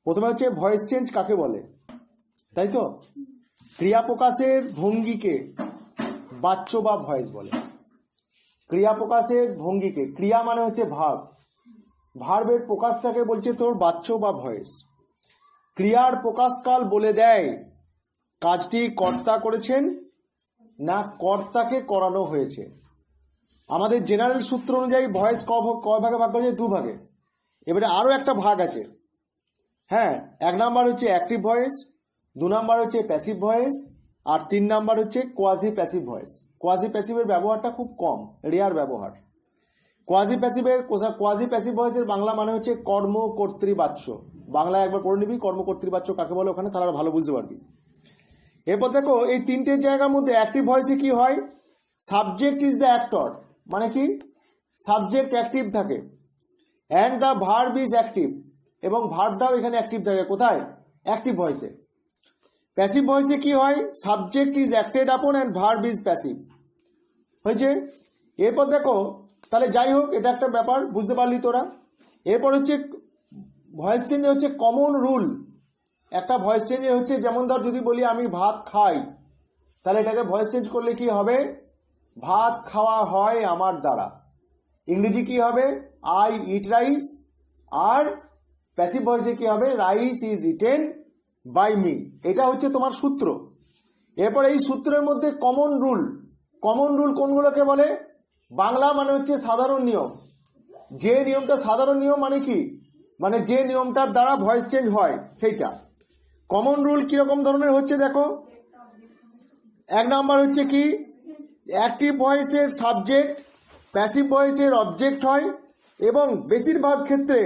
প্রথমে হচ্ছে voice change কাকে বলে, তাই তো? ক্রিয়া প্রকাশের ভঙ্গিকে বাচ্য বা ভয়েস বলে। ক্রিয়া প্রকাশের ভঙ্গিকে, ক্রিয়া মানে হচ্ছে ভার্ব, ভার্বের প্রকাশটাকে বলছে তোর বাচ্য বা ভয়েস। ক্রিয়ার প্রকাশকাল বলে দেয় কাজটি কর্তা করেছেন না কর্তাকে করানো হয়েছে। আমাদের জেনারেল সূত্র অনুযায়ী ভয়েস কয় ভাগে ভাগ করেছে? 2 ভাগে। এবারে আরো একটা ভাগ আছে, হ্যাঁ। 1 নাম্বার হচ্ছে অ্যাক্টিভ ভয়েস, 2 নাম্বার হচ্ছে প্যাসিভ ভয়েস, আর 3 নাম্বার হচ্ছে কোয়াজি প্যাসিভ ভয়েস। কোয়াজি প্যাসিভের ব্যবহারটা খুব কম, রেয়ার ব্যবহার। কোয়াজি প্যাসিভ ভয়েসের বাংলা মানে হচ্ছে কর্মকর্তৃবাচ্য। বাংলায় একবার পড়ে নিবি কর্মকর্তৃবাচ্য কাকে বলে ওখানে, তাহলে ভালো বুঝতে পারবি। এরপর দেখো এই 3টে জায়গার মধ্যে অ্যাক্টিভ ভয়েসে কি হয়? সাবজেক্ট ইজ দ্য অ্যাক্টর, মানে কি সাবজেক্ট অ্যাক্টিভ থাকে, and the verb is active, এবং ভার্বটাও এখানে অ্যাক্টিভ থাকে। কোথায়? অ্যাক্টিভ ভয়েসে। প্যাসিভ ভয়েসে কি হয়? সাবজেক্ট ইজ অ্যাক্টেড আপন অ্যান্ড ভার্ব ইজ প্যাসিভ। হয়েছে? এরপর দেখো, তাহলে যাই হোক, এটা একটা ব্যাপার, বুঝতে পারলি তোরা। এরপর হচ্ছে ভয়েস চেঞ্জে হচ্ছে কমন রুল। একটা ভয়েস চেঞ্জে হচ্ছে, যেমন ধর যদি বলি আমি ভাত খাই, তাহলে এটাকে ভয়েস চেঞ্জ করলে কি হবে? ভাত খাওয়া হয় আমার দ্বারা। ইংরেজি কি হবে? I eat rice. আর প্যাসিভ ভয়েসে কি হবে? Rice is eaten by me. এটা হচ্ছে তোমার সূত্র। এরপর এই সূত্রের মধ্যে কমন রুল, কমন রুল কোনগুলোকে বলে? বাংলা মানে হচ্ছে সাধারণ নিয়ম। যে নিয়মটা সাধারণ নিয়ম মানে কি? মানে যে নিয়মটার দ্বারা ভয়েস চেঞ্জ হয় সেইটা। কমন রুল কিরকম ধরনের হচ্ছে দেখো। 1 নাম্বার হচ্ছে কি? অ্যাক্টিভ ভয়েসের সাবজেক্ট প্যাসিভ ভয়েসের অবজেক্ট হয়, এবং বেশিরভাগ ক্ষেত্রে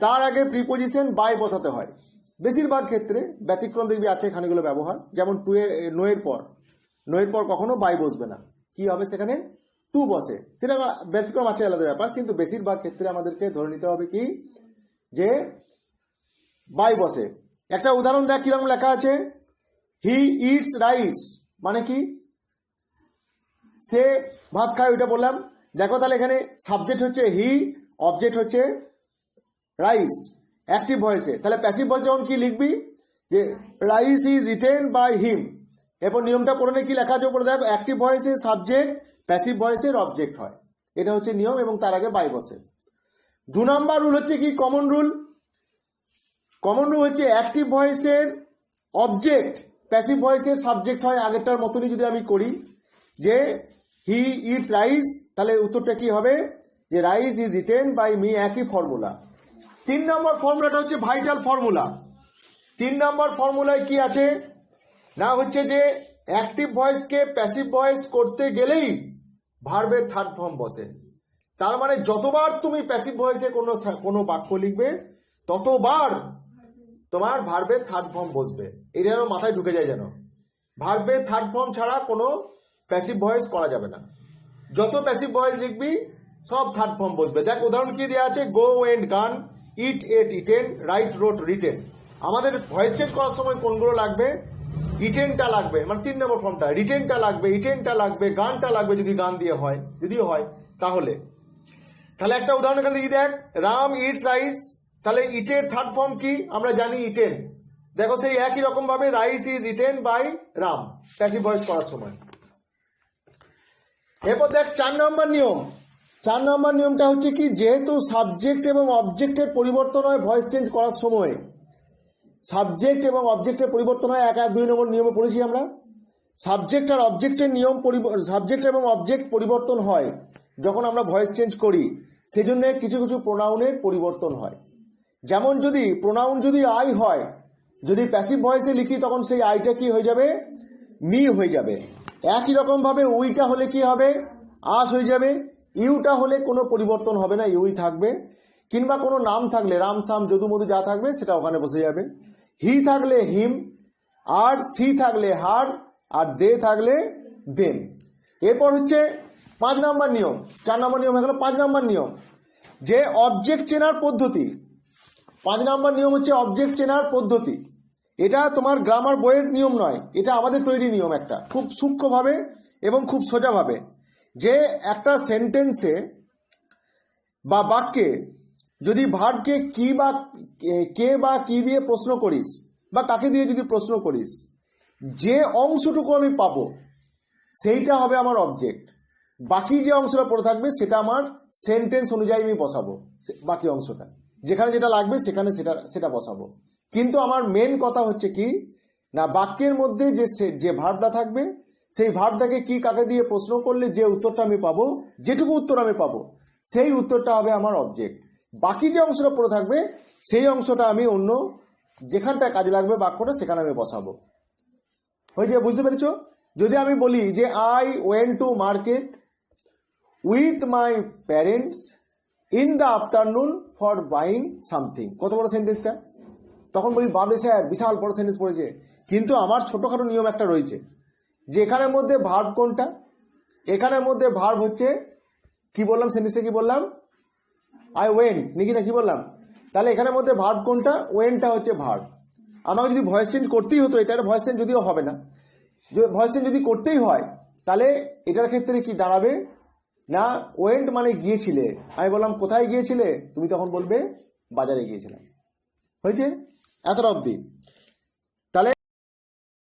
তার আগে প্রিপোজিশন বাই বসাতে হয়। বেশিরভাগ ক্ষেত্রে, ব্যতিক্রম দেখবি আছে এখানেগুলো ব্যবহার, যেমন নোয়ের পর কখনো বাই বসবে না, কি হবে সেখানে? টু বসে। সেটা ব্যতিক্রম আছে, আলাদা ব্যাপার, কিন্তু বেশিরভাগ ক্ষেত্রে আমাদেরকে ধরে নিতে হবে কি যে বাই বসে। একটা উদাহরণ দেখ কিরকম লেখা আছে। হি ইটস রাইস, মানে কি? সে ভাত খায়, ওইটা বললাম। দেখো তাহলে এখানে সাবজেক্ট হচ্ছে হি, অবজেক্ট হচ্ছে রাইস, অ্যাক্টিভ ভয়েসে। তাহলে প্যাসিভ ভয়েসে যখন কি লিখবি যে rice is eaten by him. এরপর নিয়মটা পড়লে কি লেখা আছে উপরে দেখ, অ্যাক্টিভ ভয়েসে সাবজেক্ট প্যাসিভ ভয়েসের অবজেক্ট হয়, এটা হচ্ছে নিয়ম, এবং তার আগে বাই বসে। 2 নাম্বার রুল হচ্ছে কি? Common rule. কমন রুল হচ্ছে অ্যাক্টিভ ভয়েসের অবজেক্ট প্যাসিভ ভয়েসের সাবজেক্ট হয়। আগেরটার মতনই যদি আমি করি যে হি ইটস রাইস, তাহলে উত্তরটা কি হবে? যে rice is eaten by me, একই ফর্মুলা। 3 নম্বর ফর্মুলাটা হচ্ছে ভাইটাল ফর্মুলা। 3 নম্বর ফর্মুলায় কি আছে না, হচ্ছে যে অ্যাক্টিভ ভয়েসকে প্যাসিভ ভয়েস করতে গেলেই ভার্বের থার্ড ফর্ম বসে। তার মানে যতবার তুমি প্যাসিভ ভয়েসে কোনো বাক্য লিখবে, ততবার তোমার ভার্বের থার্ড ফর্ম বসবে। এটা যেন মাথায় ঢুকে যায়, যেন ভার্বের থার্ড ফর্ম ছাড়া কোনো প্যাসিভ ভয়েস করা যাবে না। যত প্যাসিভ ভয়েস লিখবি সব থার্ড ফর্ম বসবে। দেখ উদাহরণ কি দেওয়া আছে, go went gone, eat ate eaten, write wrote written. আমাদের ভয়েস চেঞ্জ করার সময় কোনগুলো লাগবে? ইটেনটা লাগবে, মানে 3 নম্বর ফর্মটা। রিটেনটা লাগবে, ইটেনটা লাগবে, গানটা লাগবে, যদি গান দিয়ে হয়, যদিও হয় তাহলে। তাহলে একটা উদাহরণ এখানে দিয়ে দেখ, রাম ইটস রাইস, তাহলে ইটের থার্ড ফর্ম কি? আমরা জানি ইটেন। দেখো সেই একই রকম ভাবে rice is eaten by Ram, passive voice করার সময়। এরপর দেখ 4 নম্বর নিয়ম। 4 নম্বর নিয়মটা হচ্ছে কি, যেহেতু সাবজেক্ট এবং অবজেক্টের পরিবর্তন হয় ভয়েস চেঞ্জ করার সময়, সাবজেক্ট এবং অবজেক্টের পরিবর্তন হয়। 1 আর 2 নম্বর নিয়মে পড়েছি আমরা। সাবজেক্ট আর অবজেক্টের নিয়ম, সাবজেক্ট এবং অবজেক্ট পরিবর্তন হয় যখন আমরা ভয়েস চেঞ্জ করি, সেই জন্য কিছু কিছু প্রোনাউনের পরিবর্তন হয়। যেমন যদি প্রোনাউন যদি আই হয়, যদি প্যাসিভ ভয়েসে লিখি, তখন সেই আইটা কি হয়ে যাবে? মি হয়ে যাবে। একই রকম ভাবে উইটা হলে কি হবে? আস হয়ে যাবে। ইউটা হলে কোনো পরিবর্তন হবে না, ইউই থাকবে। কিংবা কোনো নাম থাকলে, রাম সাম যদু মধু যা থাকবে সেটা ওখানে বসে যাবে। হি থাকলে হিম, আর সি থাকলে হার, আর দে থাকলে দেম। এরপর হচ্ছে 5 নম্বর নিয়ম। 4 নম্বর নিয়ম হয়ে গেল। 5 নম্বর নিয়ম, যে অবজেক্ট চেনার পদ্ধতি। 5 নম্বর নিয়ম হচ্ছে অবজেক্ট চেনার পদ্ধতি। এটা তোমার গ্রামার বইয়ের নিয়ম নয়, এটা আমাদের তৈরি নিয়ম, একটা খুব সূক্ষ্মভাবে এবং খুব সোজাভাবে। যে একটা সেন্টেন্সে বা বাক্যে যদি ভার্বকে কি বা কে বা কি দিয়ে প্রশ্ন করিস বা কাকে দিয়ে যদি প্রশ্ন করিস, যে অংশটুকু আমি পাবো সেইটা হবে আমার অবজেক্ট। বাকি যে অংশটা পড়ে থাকবে সেটা আমার সেন্টেন্স অনুযায়ী আমি বসাবো, বাকি অংশটা যেখানে যেটা লাগবে সেখানে সেটা সেটা বসাবো। কিন্তু আমার মেন কথা হচ্ছে কি না, বাক্যের মধ্যে যে ভার্বটা থাকবে সেই ভার্বটাকে কি কাকে দিয়ে প্রশ্ন করলে যে উত্তরটা আমি পাবো, যেটুকু উত্তর আমি পাবো সেই উত্তরটা হবে আমার অবজেক্ট। বাকি যে অংশটা পড়ে থাকবে সেই অংশটা আমি অন্য যেখানটা কাজে লাগবে বাক্যটা সেখানে আমি বসাবো। হয়েছে? বুঝতে পেরেছো? যদি আমি বলি যে I went to market with my parents in the afternoon for buying something, কত বড় সেন্টেন্সটা? তখন বলি বাবরে স্যার বিশাল বড় সেন্টেন্স পড়েছে। কিন্তু আমার ছোটখাটো নিয়ম একটা রয়েছে যে এখানের মধ্যে ভার্ব কোনটা, এখানের মধ্যে ভার্ব হচ্ছে কি বললাম, সেন্টেন্সটা কি বললাম, আই ওয়েন্ট নাকি না কি বললাম? তাহলে এখানের মধ্যে ভার্ব কোনটা? ওয়েন্টটা হচ্ছে ভার্ব। আমাকে যদি ভয়েস চেঞ্জ করতেই হতো, এটা ভয়েস চেঞ্জ যদিও হবে না, ভয়েস চেঞ্জ যদি করতেই হয় তাহলে এটার ক্ষেত্রে কি দাঁড়াবে না, ওয়েন্ট মানে গিয়েছিলে, আমি বললাম কোথায় গিয়েছিলে, তুমি তখন বলবে বাজারে গিয়েছিলাম। হয়েছে? এতটা অবধি।